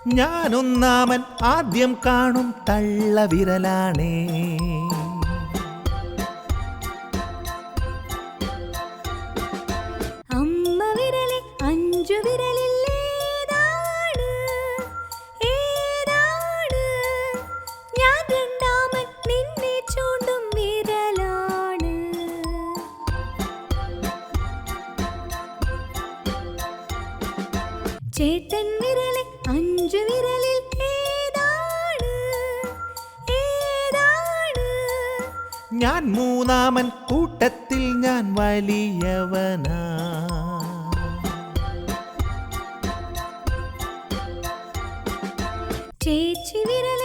ഞാനൊന്നാമൻ ആദ്യം കാണും തള്ളവിരലാണേ. അമ്മ വിരലെ അഞ്ചു വിരലില്ലേതാണ് ഏതാണ്? ഞാൻ രണ്ടാമൻ നിന്നെ ചൂണ്ടും വിരലാണ്. ചേട്ടൻ വിരലെ അഞ്ചു വിരലിൽ ഏതാണ് ഏതാണ്? ഞാൻ മൂന്നാമൻ കൂട്ടത്തിൽ ഞാൻ വലിയവനാ. ചേച്ചി വിരലെ